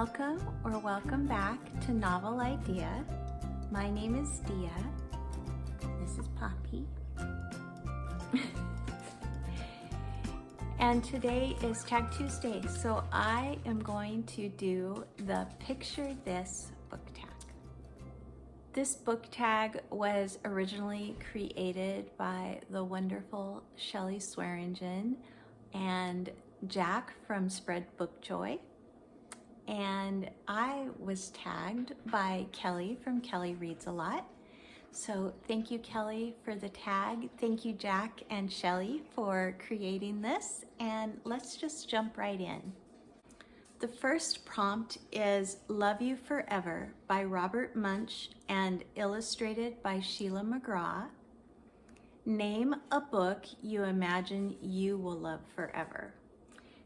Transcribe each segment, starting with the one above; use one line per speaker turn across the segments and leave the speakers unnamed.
Welcome or welcome back to Novel Idea. My name is Dia. This is Poppy. And today is Tag Tuesday, so I am going to do the Picture This book tag. This book tag was originally created by the wonderful Shelly Swearingen and Jac from Spread Book Joy. And I was tagged by Kelli from Kelli Reads a Lot. So thank you, Kelli, for the tag. Thank you, Jac and Shelly, for creating this. And let's just jump right in. The first prompt is Love You Forever by Robert Munsch and illustrated by Shelia McGraw. Name a book you imagine you will love forever.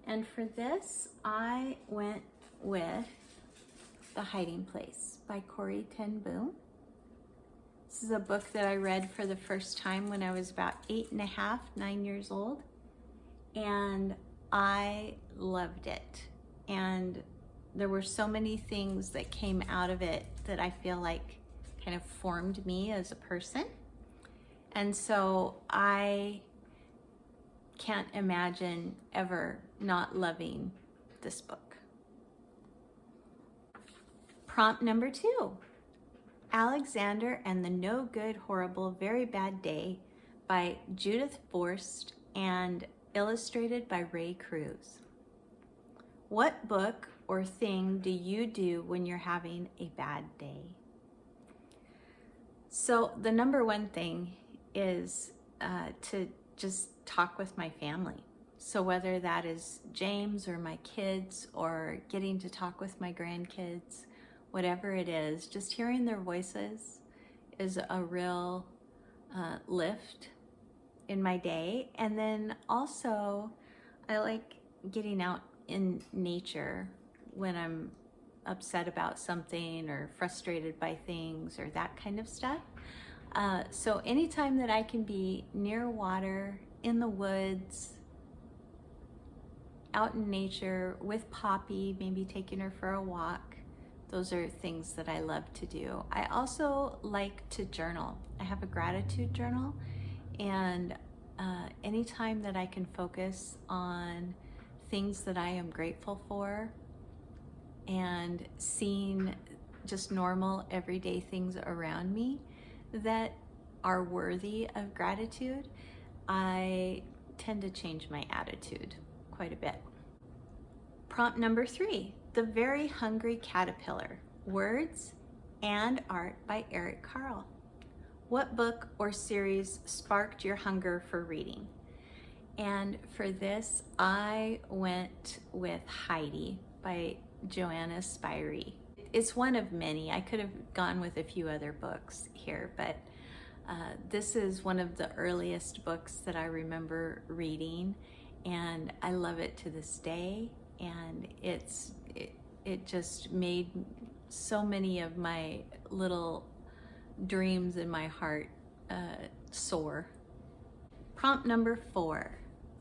And for this, I went with The Hiding Place by Corrie ten Boom. This is a book that I read for the first time when I was about 8.5, 9 years old, and I loved it. And there were so many things that came out of it that I feel like kind of formed me as a person. And so I can't imagine ever not loving this book. Prompt number 2, Alexander and the No Good, Horrible, Very Bad Day by Judith Viorst and illustrated by Ray Cruz. What book or thing do you do when you're having a bad day? So the number one thing is to just talk with my family. So whether that is James or my kids or getting to talk with my grandkids, whatever it is, just hearing their voices is a real lift in my day. And then also, I like getting out in nature when I'm upset about something or frustrated by things or that kind of stuff. So anytime that I can be near water, in the woods, out in nature with Poppy, maybe taking her for a walk, those are things that I love to do. I also like to journal. I have a gratitude journal, and anytime that I can focus on things that I am grateful for and seeing just normal everyday things around me that are worthy of gratitude, I tend to change my attitude quite a bit. Prompt number 3, The Very Hungry Caterpillar, words and art by Eric Carle. What book or series sparked your hunger for reading? And for this, I went with Heidi by Joanna Spyri. It's one of many. I could have gone with a few other books here, but this is one of the earliest books that I remember reading, and I love it to this day. And it just made so many of my little dreams in my heart soar. Prompt number 4,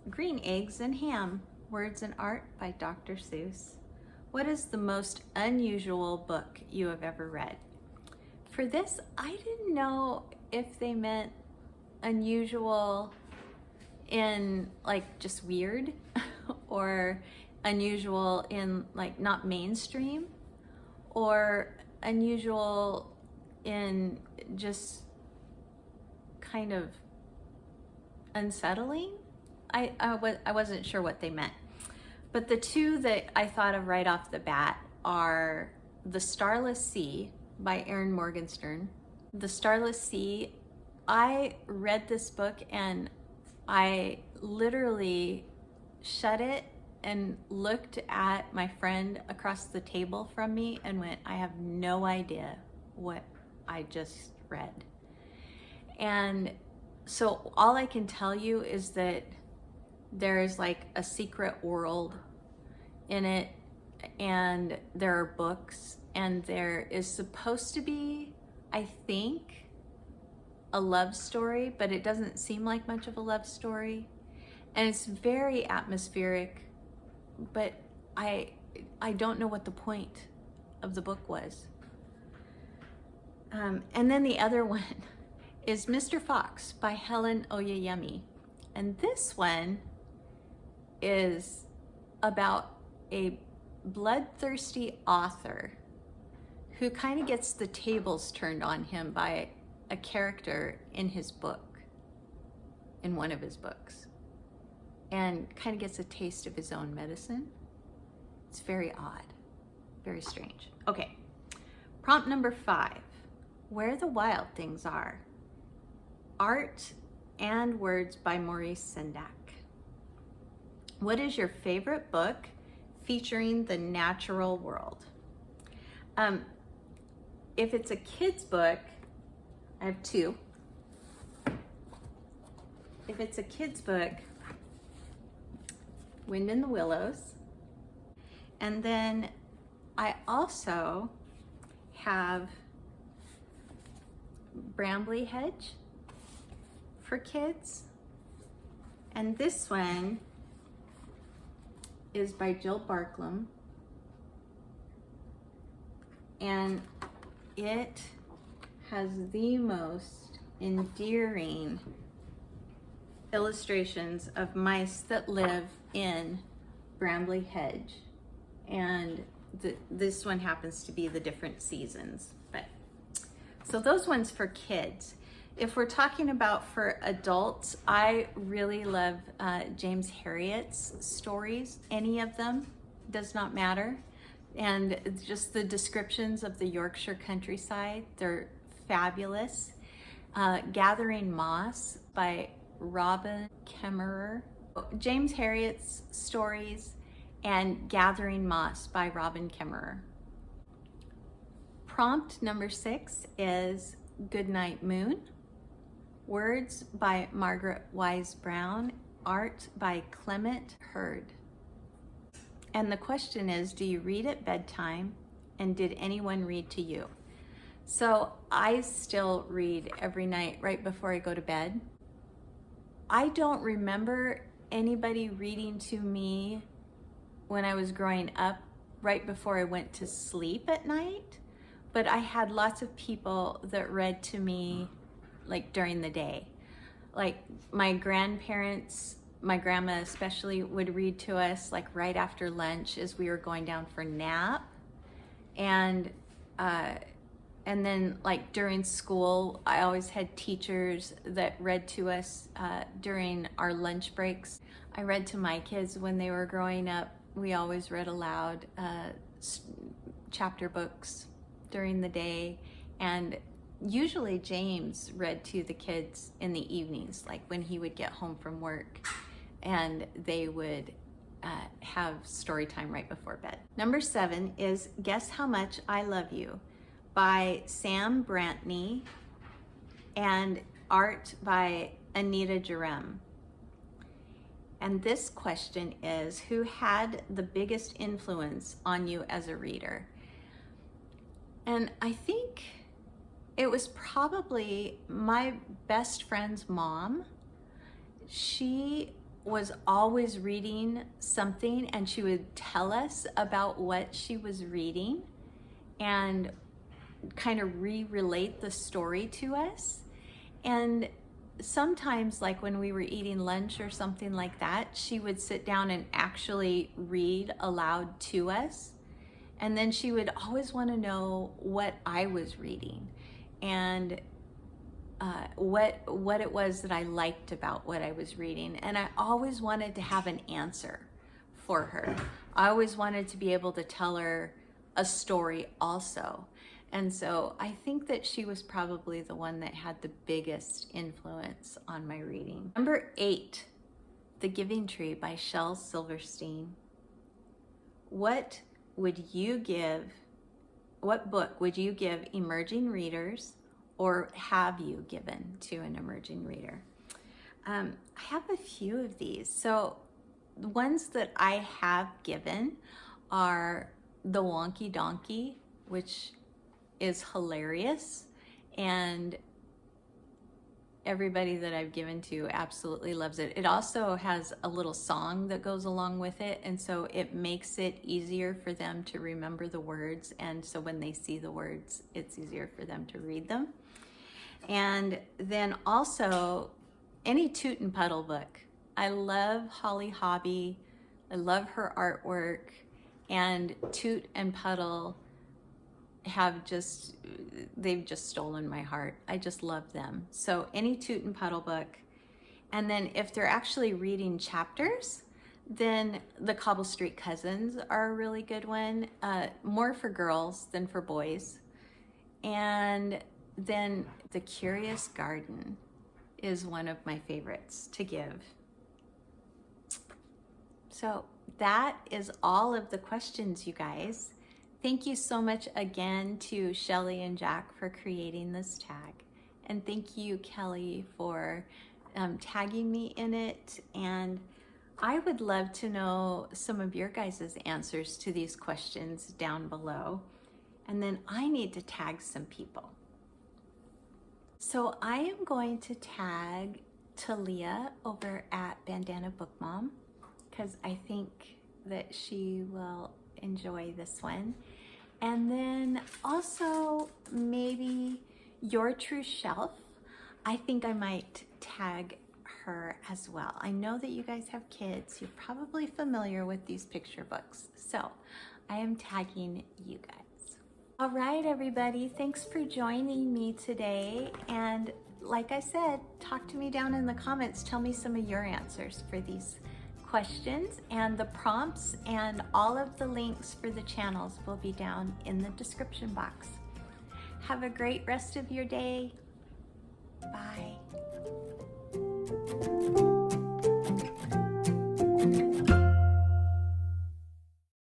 Green Eggs and Ham, words and art by Dr Seuss. What is the most unusual book you have ever read? For this, I didn't know if they meant unusual in like just weird or unusual in like not mainstream, or unusual in just kind of unsettling. I wasn't sure what they meant. But the two that I thought of right off the bat are The Starless Sea by Erin Morgenstern. The Starless Sea, I read this book and I literally shut it and looked at my friend across the table from me and went, I have no idea what I just read. And so all I can tell you is that there is like a secret world in it, and there are books, and there is supposed to be, I think, a love story, but it doesn't seem like much of a love story. And it's very atmospheric, but I I don't know what the point of the book was. And then the other one is Mr. Fox by Helen Oyeyemi. And this one is about a bloodthirsty author who kind of gets the tables turned on him by a character in his book, in one of his books, and kind of gets a taste of his own medicine. It's very odd, very strange. Okay, prompt number 5, Where the Wild Things Are. Art and words by Maurice Sendak. What is your favorite book featuring the natural world? If it's a kid's book, I have 2. If it's a kid's book, Wind in the Willows. And then I also have Brambley Hedge for kids. And this one is by Jill Barklam. And it has the most endearing illustrations of mice that live in Brambley Hedge. And this one happens to be the different seasons. But so those ones for kids. If we're talking about for adults, I really love James Herriot's stories. Any of them, does not matter. And just the descriptions of the Yorkshire countryside, they're fabulous. Gathering Moss by Robin Kemmerer. James Herriot's stories and Gathering Moss by Robin Kemmerer. Prompt number 6 is Goodnight Moon. Words by Margaret Wise Brown. Art by Clement Hurd. And the question is, do you read at bedtime? And did anyone read to you? So I still read every night right before I go to bed. I don't remember anybody reading to me when I was growing up right before I went to sleep at night, but I had lots of people that read to me like during the day. Like my grandparents, my grandma especially, would read to us like right after lunch as we were going down for nap. And then like during school, I always had teachers that read to us during our lunch breaks. I read to my kids when they were growing up. We always read aloud chapter books during the day. And usually James read to the kids in the evenings, like when he would get home from work, and they would have story time right before bed. Number 7 is Guess How Much I Love You by Sam Brantney and art by Anita Jerem. And this question is, who had the biggest influence on you as a reader? And I think it was probably my best friend's mom. She was always reading something, and she would tell us about what she was reading and kind of re-relate the story to us. And sometimes, like when we were eating lunch or something like that, she would sit down and actually read aloud to us. And then she would always want to know what I was reading and what it was that I liked about what I was reading. And I always wanted to have an answer for her. I always wanted to be able to tell her a story also. And so I think that she was probably the one that had the biggest influence on my reading. Number 8, The Giving Tree by Shel Silverstein. What book would you give emerging readers, or have you given to an emerging reader? I have a few of these. So the ones that I have given are The Wonky Donkey, which is hilarious, and everybody that I've given to absolutely loves it. It also has a little song that goes along with it, and so it makes it easier for them to remember the words, and so when they see the words, it's easier for them to read them. And then also, any Toot and Puddle book. I love Holly Hobby. I love her artwork, and Toot and Puddle they've just stolen my heart. I just love them. So any Toot and Puddle book. And then if they're actually reading chapters, then the Cobble Street Cousins are a really good one. More for girls than for boys. And then The Curious Garden is one of my favorites to give. So that is all of the questions, you guys. Thank you so much again to Shelly and Jac for creating this tag. And thank you, Kelli, for tagging me in it. And I would love to know some of your guys' answers to these questions down below. And then I need to tag some people. So I am going to tag Talia over at Bandana Book Mom, because I think that she will enjoy this one. And then also maybe Your True Shelf. I think I might tag her as well. I know that you guys have kids. You're probably familiar with these picture books. So I am tagging you guys. All right, everybody. Thanks for joining me today. And like I said, talk to me down in the comments. Tell me some of your answers for these questions, and the prompts and all of the links for the channels will be down in the description box. Have a great rest of your day. Bye.